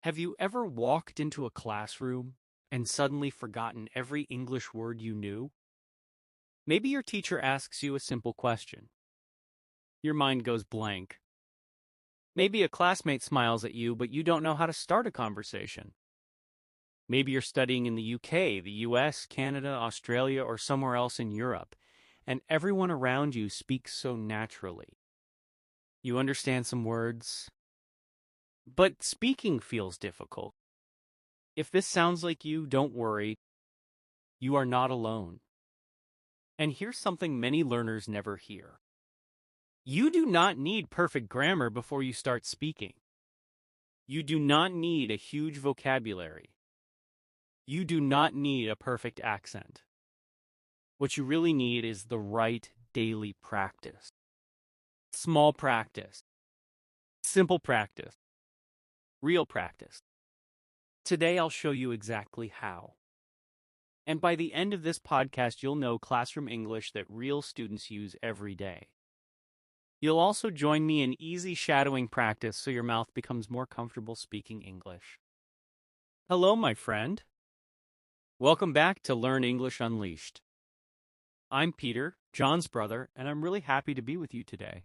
Have you ever walked into a classroom and suddenly forgotten every English word you knew? Maybe your teacher asks you a simple question. Your mind goes blank. Maybe a classmate smiles at you, but you don't know how to start a conversation. Maybe you're studying in the UK, the US, Canada, Australia, or somewhere else in Europe, and everyone around you speaks so naturally. You understand some words, but speaking feels difficult. If this sounds like you, don't worry. You are not alone. And here's something many learners never hear. You do not need perfect grammar before you start speaking. You do not need a huge vocabulary. You do not need a perfect accent. What you really need is the right daily practice. Small practice. Simple practice. Real practice. Today I'll show you exactly how. And by the end of this podcast, you'll know classroom English that real students use every day. You'll also join me in easy shadowing practice so your mouth becomes more comfortable speaking English. Hello, my friend. Welcome back to Learn English Unleashed. I'm Peter, John's brother, and I'm really happy to be with you today.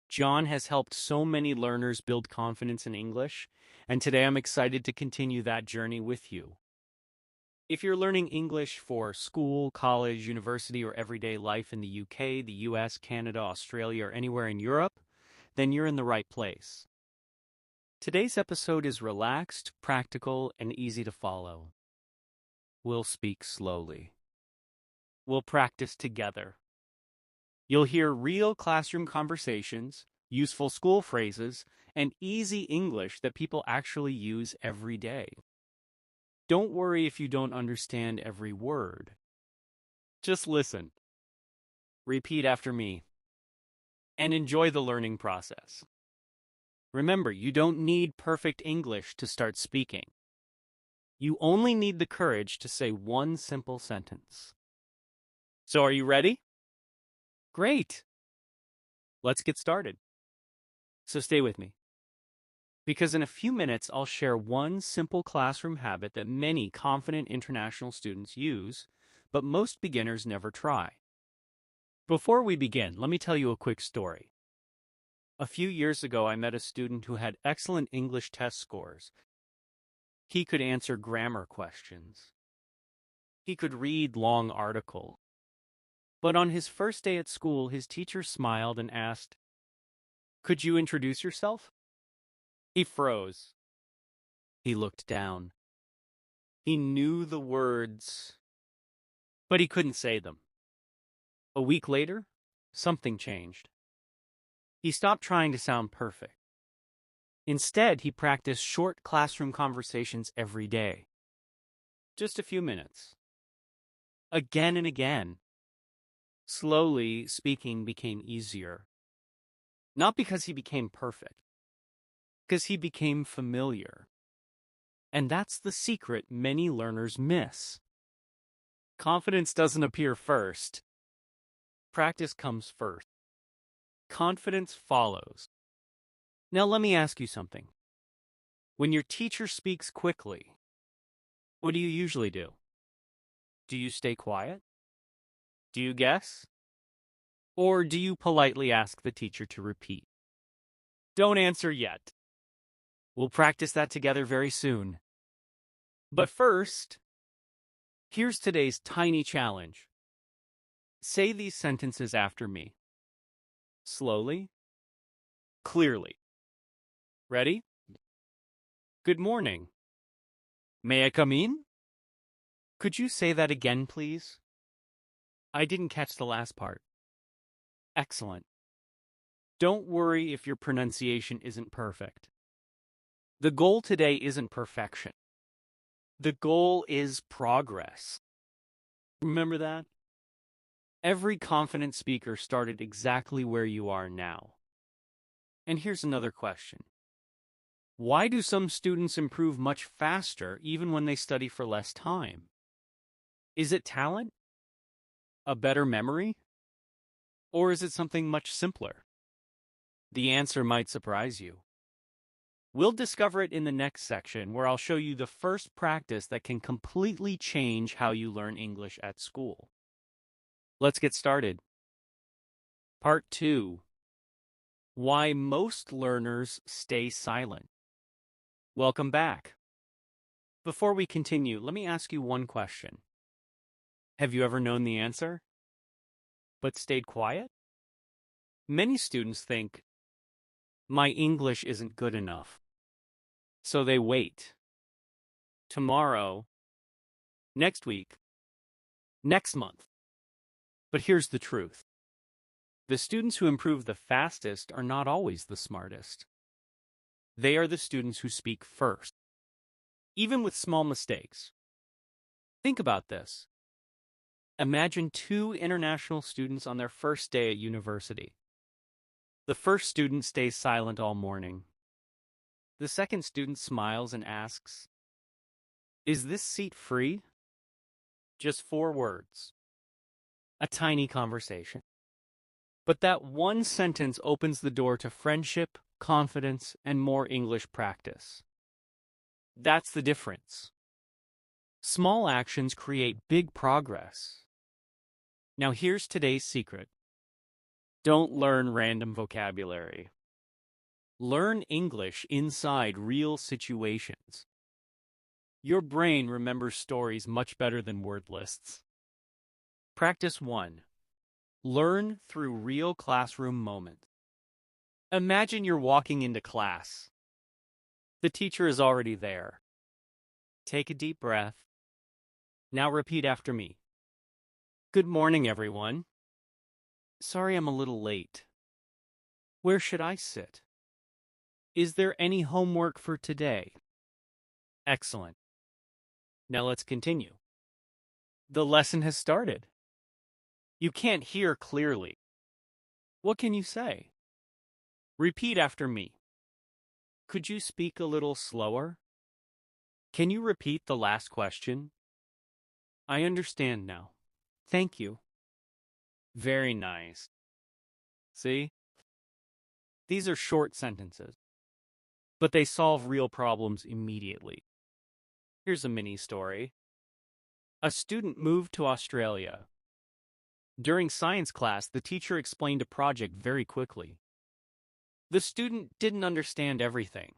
John has helped so many learners build confidence in English, and today I'm excited to continue that journey with you. If you're learning English for school, college, university, or everyday life in the UK, the US, Canada, Australia, or anywhere in Europe, then you're in the right place. Today's episode is relaxed, practical, and easy to follow. We'll speak slowly. We'll practice together. You'll hear real classroom conversations, useful school phrases, and easy English that people actually use every day. Don't worry if you don't understand every word. Just listen. Repeat after me. And enjoy the learning process. Remember, you don't need perfect English to start speaking. You only need the courage to say one simple sentence. So are you ready? Great. Let's get started. So stay with me. Because in a few minutes, I'll share one simple classroom habit that many confident international students use, but most beginners never try. Before we begin, let me tell you a quick story. A few years ago, I met a student who had excellent English test scores. He could answer grammar questions. He could read long articles. But on his first day at school, his teacher smiled and asked, "Could you introduce yourself?" He froze. He looked down. He knew the words, but he couldn't say them. A week later, something changed. He stopped trying to sound perfect. Instead, he practiced short classroom conversations every day. Just a few minutes. Again and again. Slowly, speaking became easier. Not because he became perfect, because he became familiar. And that's the secret many learners miss. Confidence doesn't appear first. Practice comes first. Confidence follows. Now let me ask you something. When your teacher speaks quickly, what do you usually do? Do you stay quiet? Do you guess? Or do you politely ask the teacher to repeat? Don't answer yet. We'll practice that together very soon. But first, here's today's tiny challenge. Say these sentences after me. Slowly, clearly. Ready? Good morning. May I come in? Could you say that again, please? I didn't catch the last part. Excellent. Don't worry if your pronunciation isn't perfect. The goal today isn't perfection. The goal is progress. Remember that? Every confident speaker started exactly where you are now. And here's another question. Why do some students improve much faster even when they study for less time? Is it talent? A better memory? Or is it something much simpler? The answer might surprise you. We'll discover it in the next section, where I'll show you the first practice that can completely change how you learn English at school. Let's get started. Part 2. Why most learners stay silent. Welcome back. Before we continue, let me ask you one question. Have you ever known the answer, but stayed quiet? Many students think, my English isn't good enough. So they wait. Tomorrow, next week, next month. But here's the truth. The students who improve the fastest are not always the smartest. They are the students who speak first, even with small mistakes. Think about this. Imagine 2 international students on their first day at university. The first student stays silent all morning. The second student smiles and asks, "Is this seat free?" Just 4 words. A tiny conversation. But that one sentence opens the door to friendship, confidence, and more English practice. That's the difference. Small actions create big progress. Now here's today's secret. Don't learn random vocabulary. Learn English inside real situations. Your brain remembers stories much better than word lists. Practice 1. Learn through real classroom moments. Imagine you're walking into class. The teacher is already there. Take a deep breath. Now repeat after me. Good morning, everyone. Sorry I'm a little late. Where should I sit? Is there any homework for today? Excellent. Now let's continue. The lesson has started. You can't hear clearly. What can you say? Repeat after me. Could you speak a little slower? Can you repeat the last question? I understand now. Thank you. Very nice. See? These are short sentences, but they solve real problems immediately. Here's a mini story. A student moved to Australia. During science class, the teacher explained a project very quickly. The student didn't understand everything.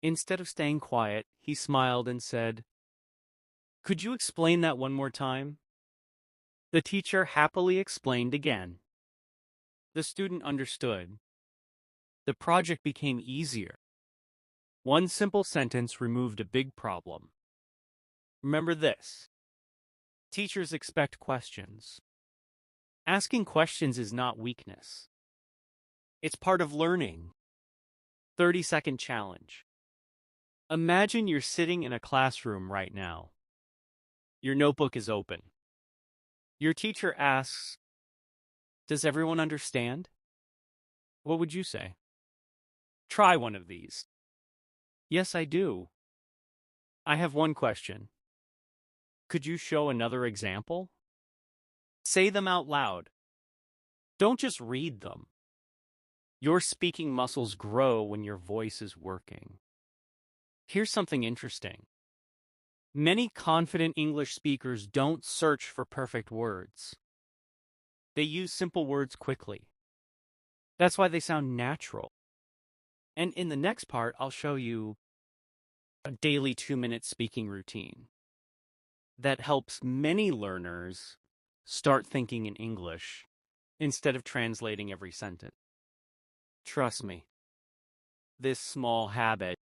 Instead of staying quiet, he smiled and said, "Could you explain that one more time?" The teacher happily explained again. The student understood. The project became easier. One simple sentence removed a big problem. Remember this. Teachers expect questions. Asking questions is not weakness. It's part of learning. 30-second challenge. Imagine you're sitting in a classroom right now. Your notebook is open. Your teacher asks, "Does everyone understand?" What would you say? Try one of these. Yes, I do. I have one question. Could you show another example? Say them out loud. Don't just read them. Your speaking muscles grow when your voice is working. Here's something interesting. Many confident English speakers don't search for perfect words. They use simple words quickly. That's why they sound natural. And in the next part, I'll show you a daily 2-minute speaking routine that helps many learners start thinking in English instead of translating every sentence. Trust me, this small habit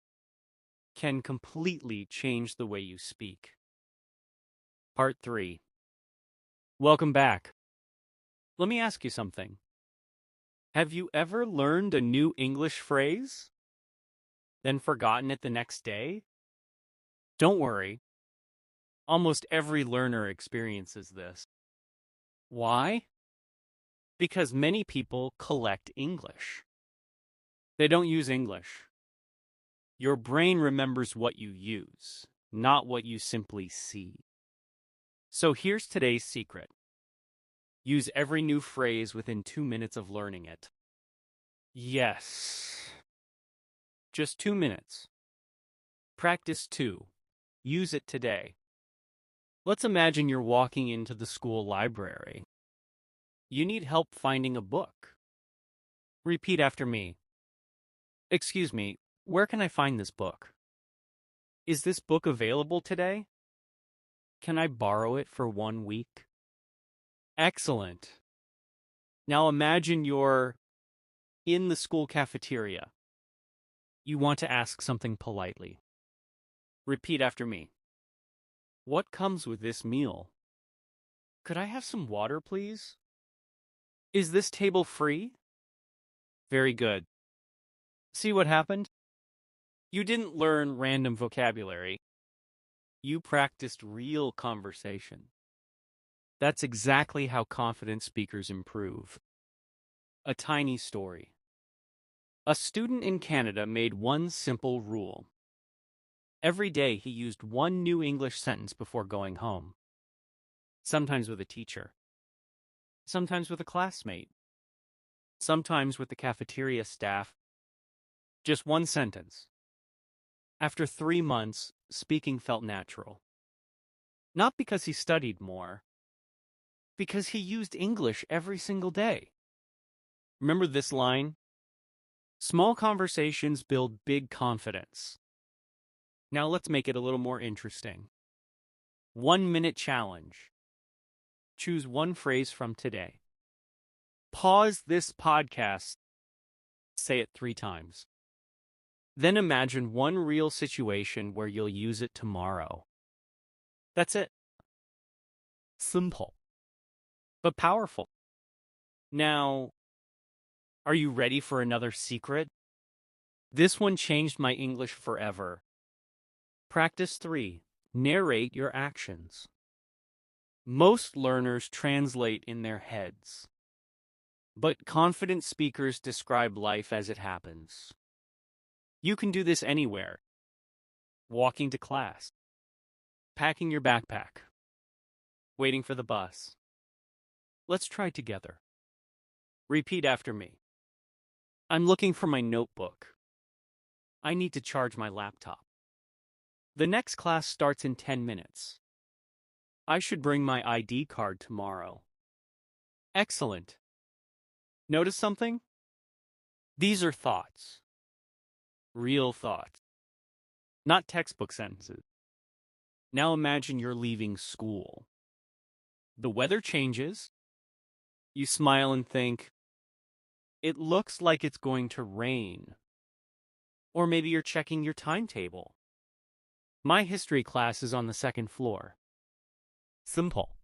can completely change the way you speak. Part 3. Welcome back. Let me ask you something. Have you ever learned a new English phrase, then forgotten it the next day? Don't worry. Almost every learner experiences this. Why? Because many people collect English. They don't use English. Your brain remembers what you use, not what you simply see. So here's today's secret. Use every new phrase within 2 minutes of learning it. Yes. Just 2 minutes. Practice 2. Use it today. Let's imagine you're walking into the school library. You need help finding a book. Repeat after me. Excuse me, where can I find this book? Is this book available today? Can I borrow it for 1 week? Excellent. Now imagine you're in the school cafeteria. You want to ask something politely. Repeat after me. What comes with this meal? Could I have some water, please? Is this table free? Very good. See what happened? You didn't learn random vocabulary. You practiced real conversation. That's exactly how confident speakers improve. A tiny story. A student in Canada made one simple rule. Every day he used one new English sentence before going home. Sometimes with a teacher. Sometimes with a classmate. Sometimes with the cafeteria staff. Just one sentence. After 3 months, speaking felt natural. Not because he studied more, because he used English every single day. Remember this line? Small conversations build big confidence. Now let's make it a little more interesting. 1-minute challenge. Choose one phrase from today. Pause this podcast. Say it 3 times. Then imagine one real situation where you'll use it tomorrow. That's it. Simple, but powerful. Now, are you ready for another secret? This one changed my English forever. Practice 3. Narrate your actions. Most learners translate in their heads, but confident speakers describe life as it happens. You can do this anywhere. Walking to class, packing your backpack, waiting for the bus. Let's try together. Repeat after me. I'm looking for my notebook. I need to charge my laptop. The next class starts in 10 minutes. I should bring my ID card tomorrow. Excellent. Notice something? These are thoughts. Real thoughts. Not textbook sentences. Now imagine you're leaving school. The weather changes. You smile and think, it looks like it's going to rain. Or maybe you're checking your timetable. My history class is on the 2nd floor. Simple.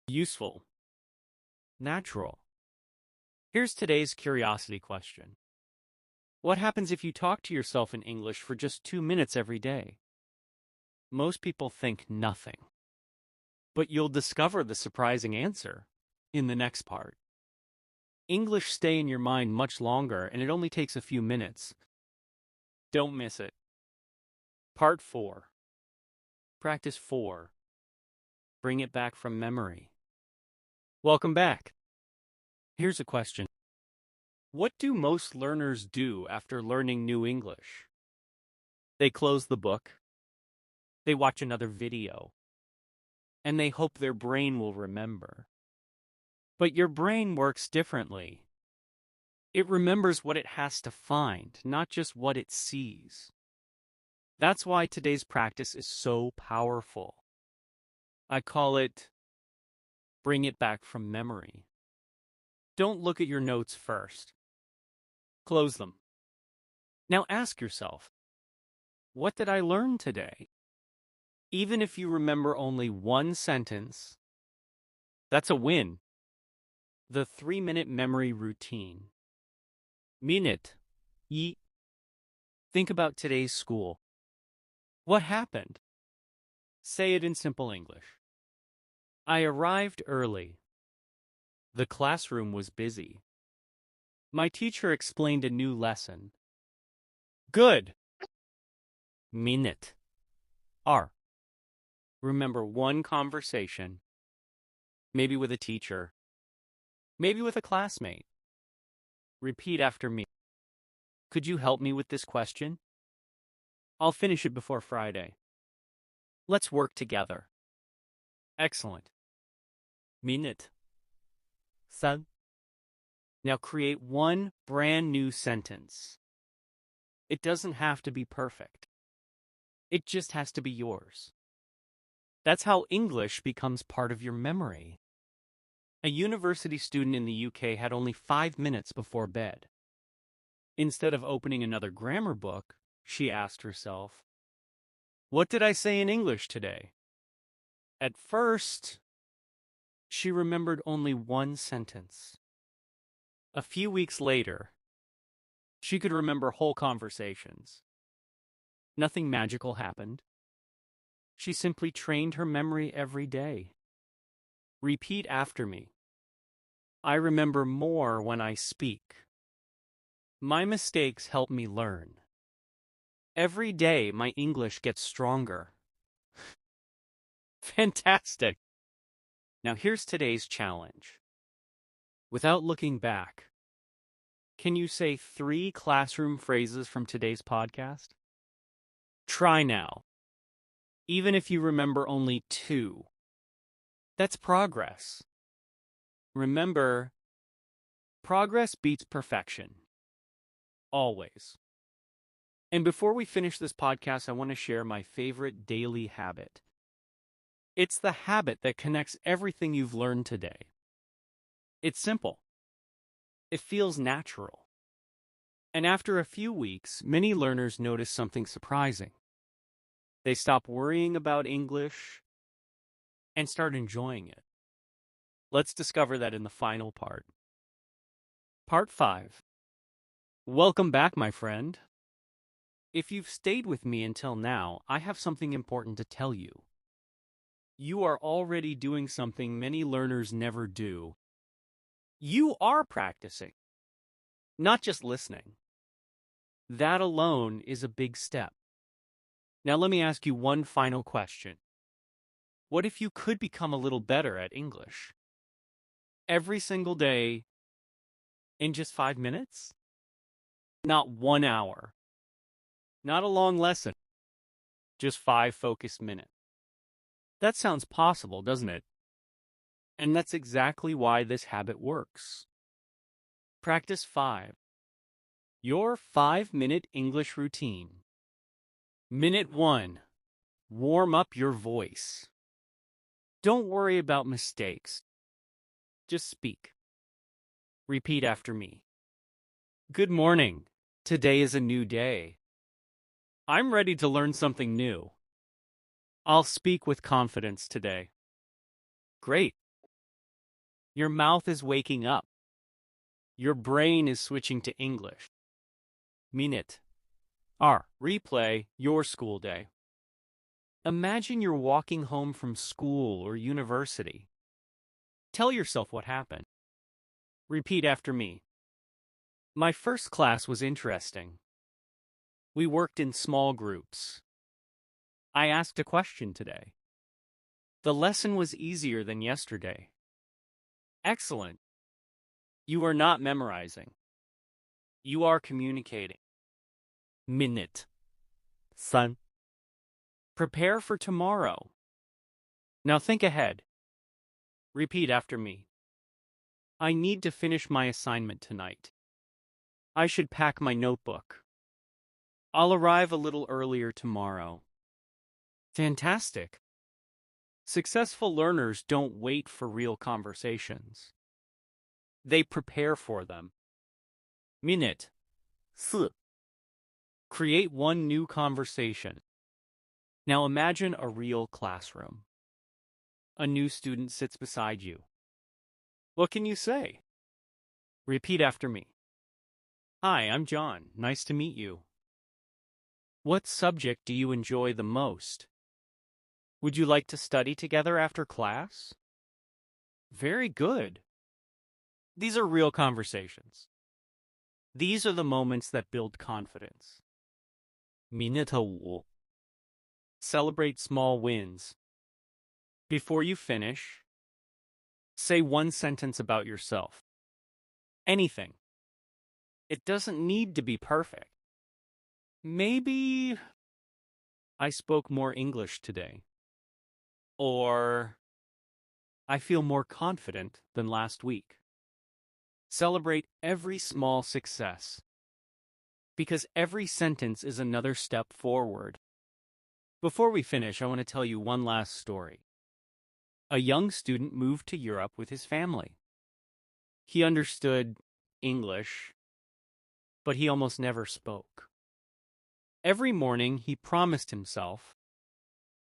Useful. Natural. Here's today's curiosity question. What happens if you talk to yourself in English for just 2 minutes every day? Most people think nothing. But you'll discover the surprising answer in the next part. English stay in your mind much longer, and it only takes a few minutes. Don't miss it. Part 4. Practice 4. Bring it back from memory. Welcome back. Here's a question. What do most learners do after learning new English? They close the book. They watch another video. And they hope their brain will remember. But your brain works differently. It remembers what it has to find, not just what it sees. That's why today's practice is so powerful. I call it bring it back from memory. Don't look at your notes first. Close them. Now ask yourself, what did I learn today? Even if you remember only one sentence, that's a win. The 3-minute memory routine. Minute. Yi. Think about today's school. What happened? Say it in simple English. I arrived early. The classroom was busy. My teacher explained a new lesson. Good. Minute. R. Remember one conversation. Maybe with a teacher. Maybe with a classmate. Repeat after me. Could you help me with this question? I'll finish it before Friday. Let's work together. Excellent. Minute. 3. Now create one brand new sentence. It doesn't have to be perfect. It just has to be yours. That's how English becomes part of your memory. A university student in the UK had only 5 minutes before bed. Instead of opening another grammar book, she asked herself, "What did I say in English today?" At first, she remembered only one sentence. A few weeks later, she could remember whole conversations. Nothing magical happened. She simply trained her memory every day. Repeat after me. I remember more when I speak. My mistakes help me learn. Every day, my English gets stronger. Fantastic! Now here's today's challenge. Without looking back, can you say 3 classroom phrases from today's podcast? Try now. Even if you remember only 2. That's progress. Remember, progress beats perfection. Always. And before we finish this podcast, I want to share my favorite daily habit. It's the habit that connects everything you've learned today. It's simple. It feels natural. And after a few weeks, many learners notice something surprising. They stop worrying about English and start enjoying it. Let's discover that in the final part. Part 5. Welcome back, my friend. If you've stayed with me until now, I have something important to tell you. You are already doing something many learners never do. You are practicing, not just listening. That alone is a big step. Now let me ask you one final question. What if you could become a little better at English? Every single day, in just 5 minutes? Not 1 hour. Not a long lesson. Just 5 focused minutes. That sounds possible, doesn't it? And that's exactly why this habit works. Practice 5. Your 5-minute English routine. Minute 1. Warm up your voice. Don't worry about mistakes. Just speak. Repeat after me. Good morning. Today is a new day. I'm ready to learn something new. I'll speak with confidence today. Great. Your mouth is waking up. Your brain is switching to English. Minute. R. Replay your school day. Imagine you're walking home from school or university. Tell yourself what happened. Repeat after me. My first class was interesting. We worked in small groups. I asked a question today. The lesson was easier than yesterday. Excellent. You are not memorizing. You are communicating. Minute. 3. Prepare for tomorrow. Now think ahead. Repeat after me. I need to finish my assignment tonight. I should pack my notebook. I'll arrive a little earlier tomorrow. Fantastic. Successful learners don't wait for real conversations. They prepare for them. Minute. 4. Create one new conversation. Now imagine a real classroom. A new student sits beside you. What can you say? Repeat after me. Hi, I'm John. Nice to meet you. What subject do you enjoy the most? Would you like to study together after class? Very good. These are real conversations. These are the moments that build confidence. Minute 5. Celebrate small wins. Before you finish, say one sentence about yourself. Anything. It doesn't need to be perfect. Maybe I spoke more English today. Or I feel more confident than last week. Celebrate every small success, because every sentence is another step forward. Before we finish, I want to tell you one last story. A young student moved to Europe with his family. He understood English, but he almost never spoke. Every morning, he promised himself,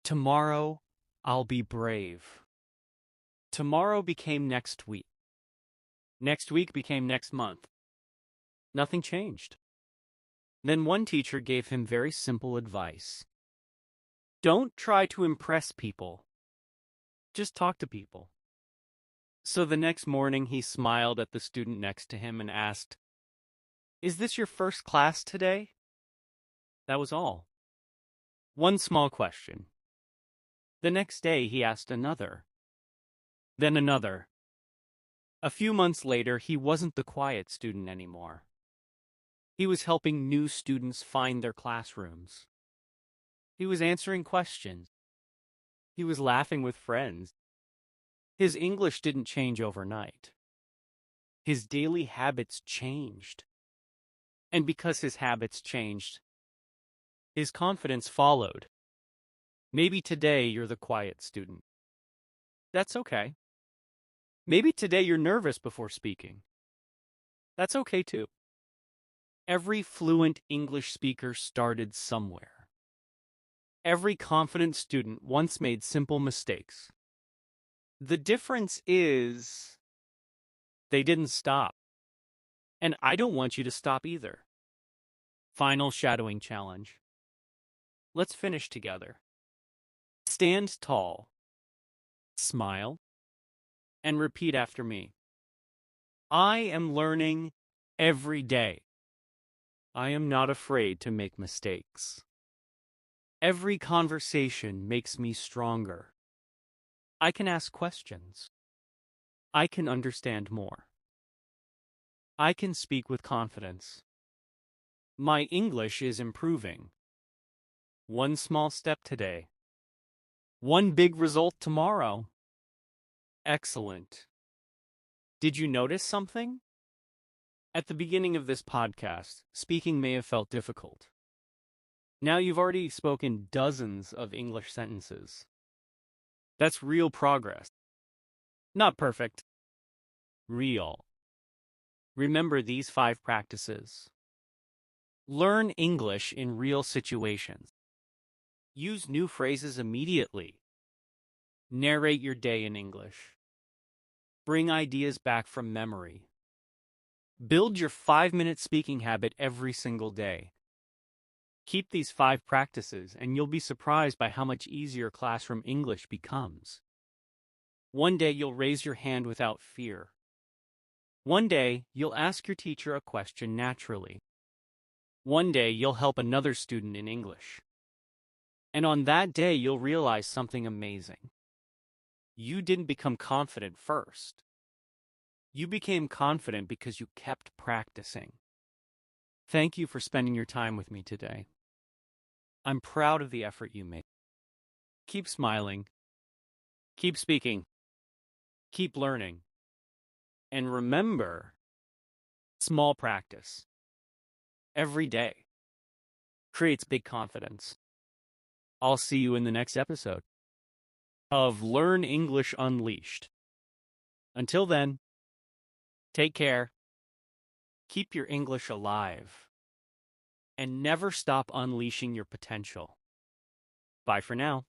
"Tomorrow, I'll be brave." Tomorrow became next week. Next week became next month. Nothing changed. Then one teacher gave him very simple advice. Don't try to impress people. Just talk to people. So the next morning, he smiled at the student next to him and asked, "Is this your first class today?" That was all. One small question. The next day, he asked another. Then another. A few months later, he wasn't the quiet student anymore. He was helping new students find their classrooms. He was answering questions. He was laughing with friends. His English didn't change overnight. His daily habits changed. And because his habits changed, his confidence followed. Maybe today you're the quiet student. That's okay. Maybe today you're nervous before speaking. That's okay too. Every fluent English speaker started somewhere. Every confident student once made simple mistakes. The difference is they didn't stop. And I don't want you to stop either. Final shadowing challenge. Let's finish together. Stand tall, smile, and repeat after me. I am learning every day. I am not afraid to make mistakes. Every conversation makes me stronger. I can ask questions. I can understand more. I can speak with confidence. My English is improving. One small step today. One big result tomorrow. Excellent. Did you notice something? At the beginning of this podcast, speaking may have felt difficult. Now you've already spoken dozens of English sentences. That's real progress. Not perfect. Real. Remember these 5 practices. Learn English in real situations. Use new phrases immediately. Narrate your day in English. Bring ideas back from memory. Build your 5-minute speaking habit every single day. Keep these 5 practices, and you'll be surprised by how much easier classroom English becomes. One day you'll raise your hand without fear. One day you'll ask your teacher a question naturally. One day you'll help another student in English. And on that day you'll realize something amazing. You didn't become confident first. You became confident because you kept practicing. Thank you for spending your time with me today. I'm proud of the effort you made. Keep smiling. Keep speaking. Keep learning. And remember, small practice every day creates big confidence. I'll see you in the next episode of Learn English Unleashed. Until then, take care, keep your English alive, and never stop unleashing your potential. Bye for now.